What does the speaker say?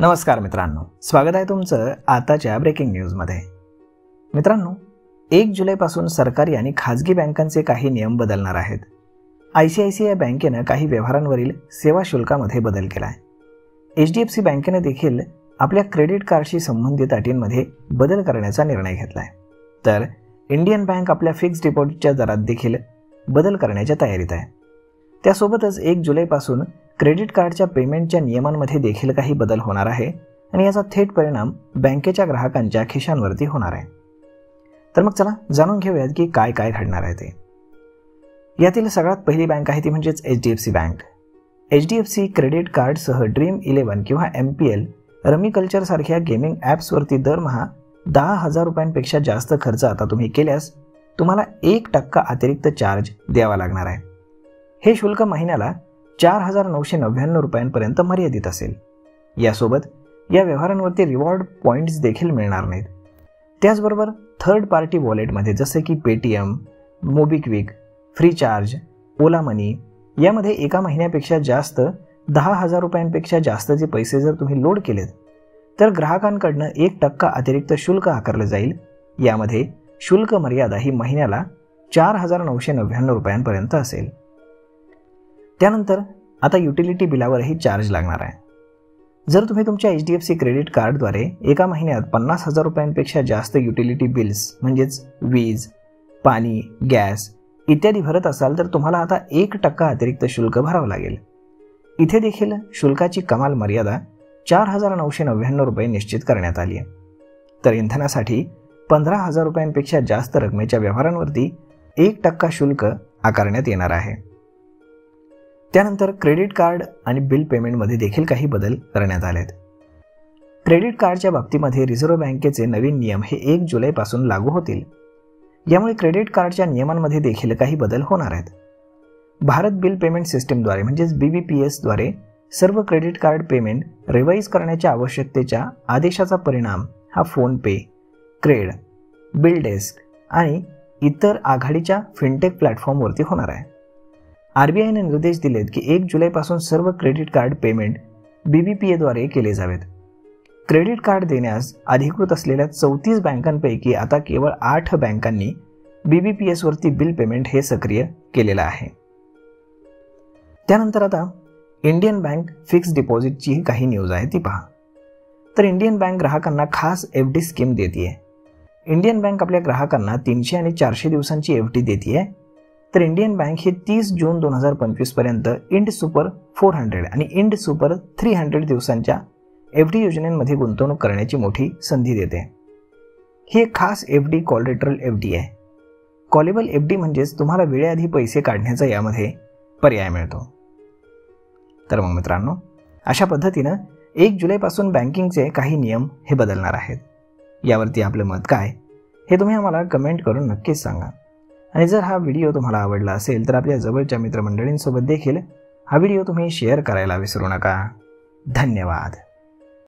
नमस्कार मित्रांनो, स्वागत आहे तुमचं आताच्या ब्रेकिंग न्यूजमध्ये। मित्रांनो, 1 जुलैपासून सरकारी आणि खाजगी बँकांचे काही नियम बदलणार आहेत। ICICI बँकेने काही व्यवहारांवरील सेवा शुल्कामध्ये बदल केला आहे। HDFC बँकेने देखील आपल्या क्रेडिट कार्डशी संबंधित अटींमध्ये बदल करण्याचा निर्णय घेतला आहे। तर इंडियन बँक आपल्या फिक्स डिपॉझिटच्या दरात देखील बदल करण्याच्या तयारीत आहे। त्यासोबतच 1 जुलैपासून क्रेडिट कार्डच्या पेमेंटच्या नियमांमध्ये देखील काही बदल होणार आहे आणि याचा थेट परिणाम बँकेच्या ग्राहकांच्या खिशांवरती होणार आहे। तर मग चला जाणून घेऊयात की काय काय घडणार आहे ते। यातील सगळ्यात पहिली बँक आहे ती म्हणजेच HDFC बँक। HDFC क्रेडिट कार्डसह Dream11 किंवा MPL, रमी कल्चर सारख्या गेमिंग ॲप्सवरती दरमहा 10,000 रुपयांपेक्षा जास्त खर्च आता तुम्ही केल्यास तुम्हाला 1% अतिरिक्त चार्ज द्यावा लागणार आहे। हे शुल्क महिन्याला 4,999 रुपयांपर्यंत मर्यादित असेल। यासोबत या व्यवहारांवरती रिवॉर्ड पॉइंट्स देखील मिळणार नाहीत। त्याचबरोबर थर्ड पार्टी वॉलेटमध्ये जसे की पेटीएम, मोबिक्विक, फ्रीचार्ज, ओला मनी यामध्ये एका महिन्यापेक्षा जास्त 10,000 रुपयांपेक्षा जास्तचे पैसे जर तुम्ही लोड केलेत तर ग्राहकांकडनं 1% अतिरिक्त शुल्क आकारले जाईल। यामध्ये शुल्क मर्यादा ही महिन्याला 4,999 रुपयांपर्यंत असेल। त्यानंतर आता युटिलिटी बिलावरही चार्ज लागणार आहे। जर तुम्ही तुमच्या HDFC क्रेडिट कार्डद्वारे एका महिन्यात 50,000 रुपयांपेक्षा जास्त युटिलिटी बिल्स म्हणजेच वीज, पाणी, गॅस इत्यादी भरत असाल तर तुम्हाला आता 1% अतिरिक्त शुल्क भरावं लागेल। इथे देखील शुल्काची कमाल मर्यादा 4,999 रुपये निश्चित करण्यात आली आहे। तर इंधनासाठी 15,000 रुपयांपेक्षा जास्त रकमेच्या व्यवहारांवरती 1% शुल्क आकारण्यात येणार आहे। त्यानंतर क्रेडिट कार्ड आणि बिल पेमेंटमध्ये देखील काही बदल करण्यात आलेत। क्रेडिट कार्डच्या बाबतीमध्ये रिझर्व्ह बँकेचे नवीन नियम हे 1 जुलैपासून लागू होतील। यामुळे क्रेडिट कार्डच्या नियमांमध्ये देखील काही बदल होणार आहेत। भारत बिल पेमेंट सिस्टीमद्वारे म्हणजेच BBPS द्वारे सर्व क्रेडिट कार्ड पेमेंट रिवाईज करण्याच्या आवश्यकतेच्या आदेशाचा परिणाम हा फोनपे, क्रेड, बिल डेस्क आणि इतर आघाडीच्या फिनटेक प्लॅटफॉर्मवरती होणार आहे। RBIने निर्देश दिलेत की 1 जुलैपासून सर्व क्रेडिट कार्ड पेमेंट BBPA द्वारे केले जावेत। क्रेडिट कार्ड देण्यास अधिकृत असलेल्या 34 बँकांपैकी आता केवळ 8 बँकांनी BBPS वरती बिल पेमेंट हे सक्रिय केलेलं आहे। त्यानंतर आता इंडियन बँक फिक्स डिपॉझिटची काही न्यूज आहे ती पहा। तर इंडियन बँक ग्राहकांना खास FD स्कीम देते। इंडियन बँक आपल्या ग्राहकांना 300 आणि 400 दिवसांची FD देते। तर इंडियन बँक हे 30 जून 2025 पर्यंत इंड सुपर 400 आणि इंड सुपर 300 दिवसांच्या FD योजनेमध्ये गुंतवणूक करण्याची मोठी संधी देते। ही एक खास FD कॉलरेटरल FD आहे। कॉलेबल FD म्हणजेच तुम्हाला वेळेआधी पैसे काढण्याचा यामध्ये पर्याय मिळतो। तर मग मित्रांनो, अशा पद्धतीनं 1 जुलैपासून बँकिंगचे काही नियम हे बदलणार आहेत। यावरती आपलं मत काय हे तुम्ही आम्हाला कमेंट करून नक्कीच सांगा। आणि जर हा व्हिडिओ तुम्हाला आवडला असेल तर आपल्या जवळच्या मित्रमंडळींसोबत देखील हा व्हिडिओ तुम्ही शेअर करायला विसरू नका। धन्यवाद।